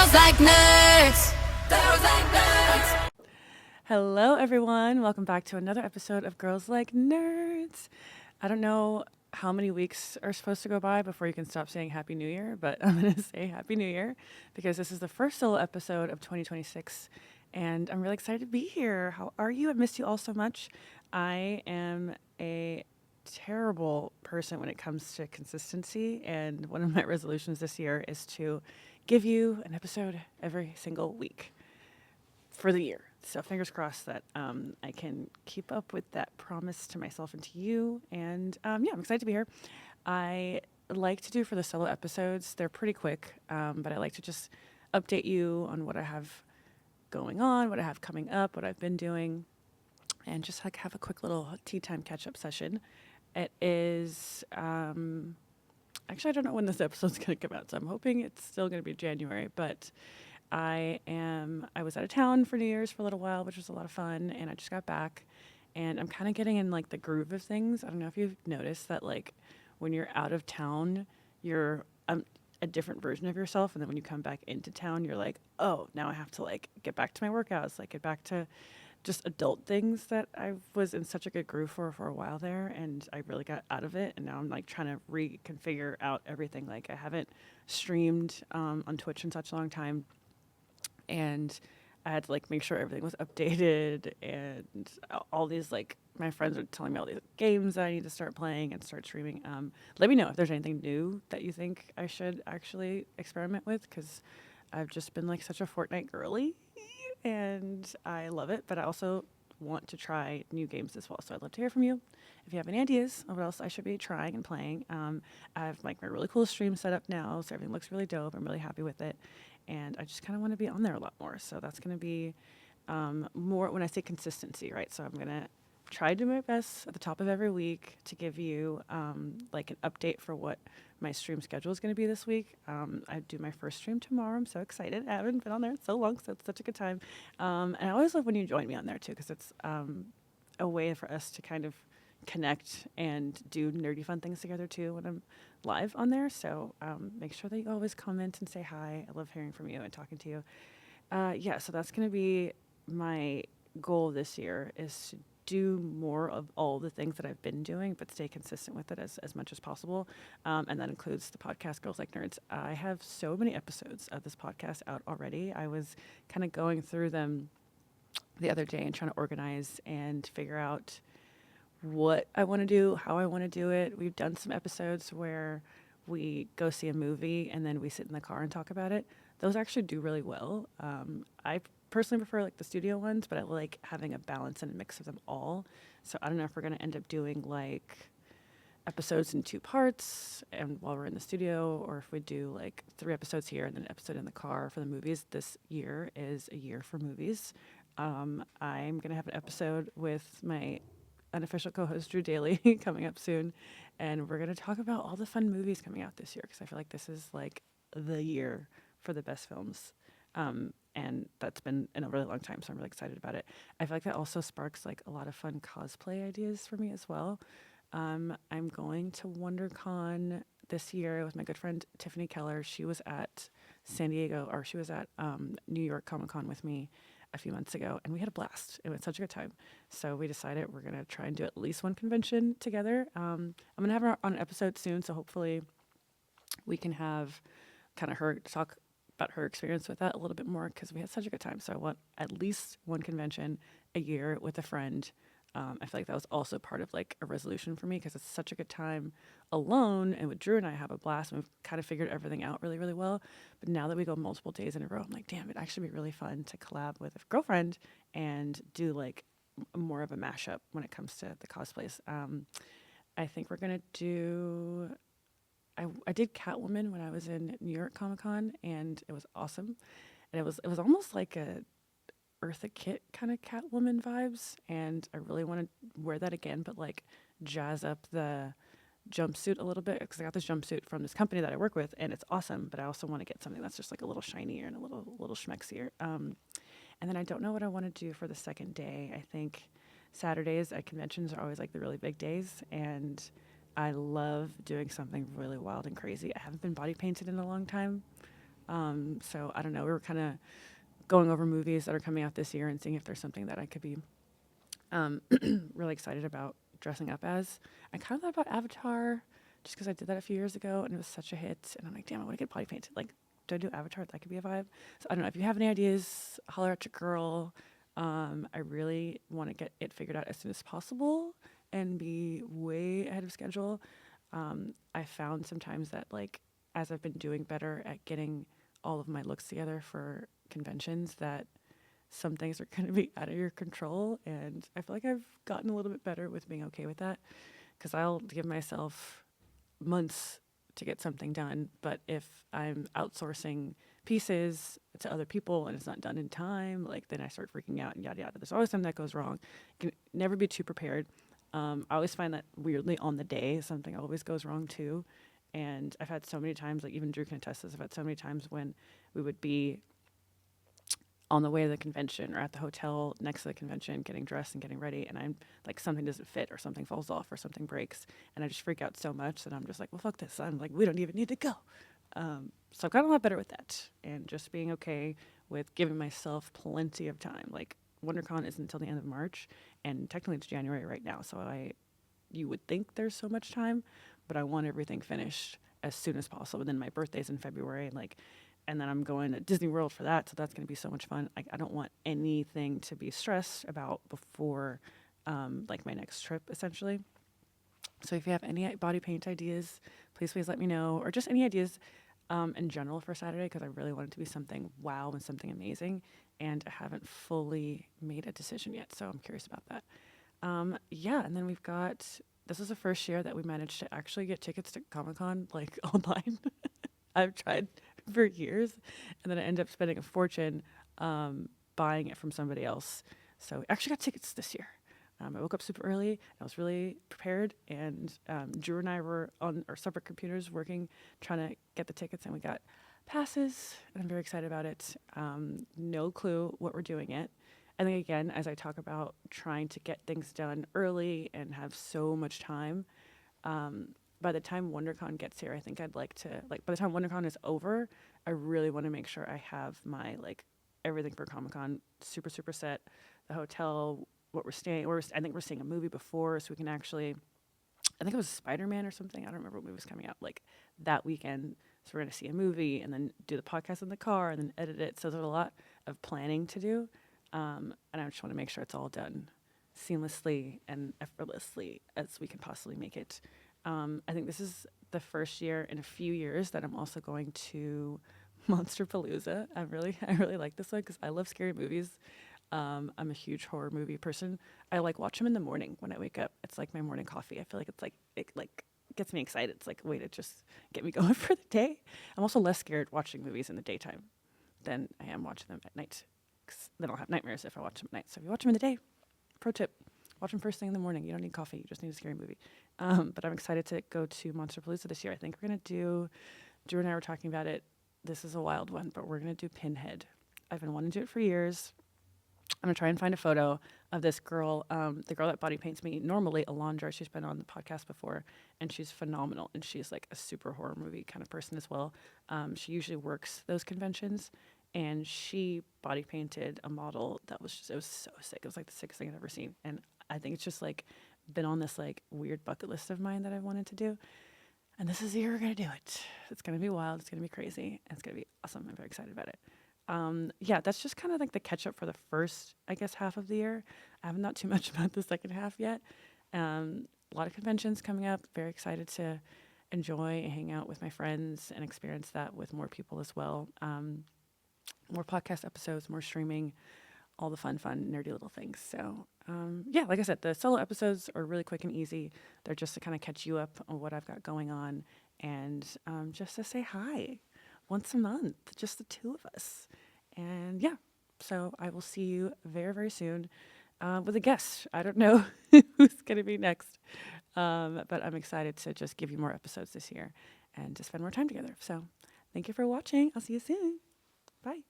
Girls like nerds. Girls like nerds. Hello, everyone. Welcome back to another episode of Girls Like Nerds. I don't know how many weeks are supposed to go by before you can stop saying Happy New Year, but I'm going to say Happy New Year because this is the first solo episode of 2026, and I'm really excited to be here. How are you? I missed you all so much. I am a terrible person when it comes to consistency, and one of my resolutions this year is to give you an episode every single week for the year. So fingers crossed that I can keep up with that promise to myself and to you. And yeah, I'm excited to be here. I like to do for the solo episodes, they're pretty quick, but I like to just update you on what I have going on, what I have coming up, what I've been doing, and just like have a quick little tea time catch up session. It is actually, I don't know when this episode's going to come out, so I'm hoping it's still going to be January, but I was out of town for New Year's for a little while, which was a lot of fun, and I just got back, and I'm kind of getting in like the groove of things. I don't know if you've noticed that, like, when you're out of town, you're a different version of yourself, and then when you come back into town, you're like, oh, now I have to like get back to my workouts, like get back to just adult things that I was in such a good groove for a while there, and I really got out of it, and now I'm like trying to reconfigure out everything. Like, I haven't streamed on Twitch in such a long time, and I had to like make sure everything was updated, and all these, like, my friends are telling me all these games that I need to start playing and start streaming. Let me know if there's anything new that you think I should actually experiment with, because I've just been like such a Fortnite girly, and I love it, but I also want to try new games as well. So I'd love to hear from you if you have any ideas of what else I should be trying and playing. I have like my really cool stream set up now, so everything looks really dope. I'm really happy with it, and I just kind of want to be on there a lot more. So that's going to be more when I say consistency, right? So I'm going to try to do my best at the top of every week to give you like an update for what my stream schedule is going to be this week. I do my first stream tomorrow. I'm so excited. I haven't been on there in so long, so it's such a good time. And I always love when you join me on there too, because it's a way for us to kind of connect and do nerdy fun things together too when I'm live on there. So make sure that you always comment and say hi. I love hearing from you and talking to you. Yeah, so that's going to be my goal this year, is to do more of all the things that I've been doing, but stay consistent with it as much as possible. And that includes the podcast Girls Like Nerds. I have so many episodes of this podcast out already. I was kind of going through them the other day and trying to organize and figure out what I want to do, how I want to do it. We've done some episodes where we go see a movie and then we sit in the car and talk about it. Those actually do really well. I personally prefer like the studio ones, but I like having a balance and a mix of them all. So I don't know if we're going to end up doing like episodes in two parts and while we're in the studio, or if we do like 3 episodes here and then an episode in the car for the movies. This year is a year for movies. I'm going to have an episode with my unofficial co-host Drew Daly coming up soon, and we're going to talk about all the fun movies coming out this year, because I feel like this is like the year for the best films, and that's been in a really long time, so I'm really excited about it. I feel like that also sparks like a lot of fun cosplay ideas for me as well. I'm going to WonderCon this year with my good friend Tiffany Keller. She was at she was at New York Comic Con with me a few months ago, and we had a blast. It was such a good time. So we decided we're going to try and do at least one convention together. I'm going to have her on an episode soon, so hopefully we can have kind of her talk about her experience with that a little bit more, because we had such a good time. So I want at least one convention a year with a friend. I feel like that was also part of like a resolution for me, because it's such a good time alone, and with Drew and I have a blast, and we've kind of figured everything out really, really well. But now that we go multiple days in a row, I'm like, damn, it'd actually be really fun to collab with a girlfriend and do like more of a mashup when it comes to the cosplays. I think we're gonna do. I did Catwoman when I was in New York Comic Con, and it was awesome. And it was almost like a Eartha Kitt kind of Catwoman vibes, and I really want to wear that again, but like jazz up the jumpsuit a little bit, because I got this jumpsuit from this company that I work with, and it's awesome. But I also want to get something that's just like a little shinier and a little schmexier. And then I don't know what I want to do for the second day. I think Saturdays at conventions are always like the really big days, and I love doing something really wild and crazy. I haven't been body painted in a long time. So I don't know. We were kind of going over movies that are coming out this year and seeing if there's something that I could be um, really excited about dressing up as. I kind of thought about Avatar just because I did that a few years ago and it was such a hit. And I'm like, damn, I want to get body painted. Like, do I do Avatar? That could be a vibe. So I don't know. If you have any ideas, holler at your girl. I really want to get it figured out as soon as possible and be way ahead of schedule. I found sometimes that, like, as I've been doing better at getting all of my looks together for conventions, that some things are going to be out of your control. And I feel like I've gotten a little bit better with being okay with that because I'll give myself months to get something done. But if I'm outsourcing pieces to other people and it's not done in time, like then I start freaking out and yada yada. There's always something that goes wrong. You can never be too prepared. I always find that weirdly on the day, something always goes wrong too. And I've had so many times, like even Drew can attest this, I've had so many times when we would be on the way to the convention or at the hotel next to the convention getting dressed and getting ready and I'm like something doesn't fit or something falls off or something breaks and I just freak out so much that I'm just like, well, fuck this. I'm like, we don't even need to go. So I've gotten a lot better with that and just being okay with giving myself plenty of time. Like WonderCon isn't until the end of March and technically it's January right now. So you would think there's so much time, but I want everything finished as soon as possible. And then my birthday's in February, and then I'm going to Disney World for that, so that's going to be so much fun. I don't want anything to be stressed about before, like my next trip, essentially. So if you have any body paint ideas, please let me know, or just any ideas in general for Saturday, because I really want it to be something wow and something amazing, and I haven't fully made a decision yet, so I'm curious about that. Yeah, and then this is the first year that we managed to actually get tickets to Comic-Con, like, online. I've tried for years, and then I ended up spending a fortune buying it from somebody else. So I actually got tickets this year. I woke up super early. I was really prepared, and Drew and I were on our separate computers working, trying to get the tickets, and we got passes, and I'm very excited about it. No clue what we're doing yet. I think, again, as I talk about trying to get things done early and have so much time, by the time WonderCon gets here, I think I'd like to, by the time WonderCon is over, I really want to make sure I have my, everything for Comic-Con super, super set. The hotel, what we're staying, I think we're seeing a movie before, so we can actually, I think it was Spider-Man or something. I don't remember what movie was coming out, that weekend. So we're going to see a movie and then do the podcast in the car and then edit it. So there's a lot of planning to do. And I just want to make sure it's all done seamlessly and effortlessly as we can possibly make it. I think this is the first year in a few years that I'm also going to Monsterpalooza. I really like this one because I love scary movies. I'm a huge horror movie person. I watch them in the morning when I wake up. It's like my morning coffee. I feel like it gets me excited. It's like a way to just get me going for the day. I'm also less scared watching movies in the daytime than I am watching them at night. 'Cause then I'll have nightmares if I watch them at night. So if you watch them in the day, pro tip, watch them first thing in the morning. You don't need coffee. You just need a scary movie. But I'm excited to go to Monsterpalooza this year. I think we're going to do, Drew and I were talking about it. This is a wild one, but we're going to do Pinhead. I've been wanting to do it for years. I'm going to try and find a photo of this girl, the girl that body paints me, normally Alondra. She's been on the podcast before, and she's phenomenal. And she's like a super horror movie kind of person as well. She usually works those conventions, and she body painted a model that was it was so sick. It was like the sickest thing I've ever seen. And I think it's just been on this weird bucket list of mine that I've wanted to do. And this is the year we're going to do it. It's going to be wild. It's going to be crazy. And it's going to be awesome. I'm very excited about it. Yeah, that's just kind of the catch up for the first, I guess, half of the year. I haven't thought too much about the second half yet. A lot of conventions coming up. Very excited to enjoy and hang out with my friends and experience that with more people as well. More podcast episodes, more streaming, all the fun, nerdy little things. So, yeah, like I said, the solo episodes are really quick and easy. They're just to kind of catch you up on what I've got going on and just to say hi once a month, just the two of us. And yeah, so I will see you very, very soon with a guest. I don't know who's going to be next, but I'm excited to just give you more episodes this year and to spend more time together. So thank you for watching. I'll see you soon. Bye.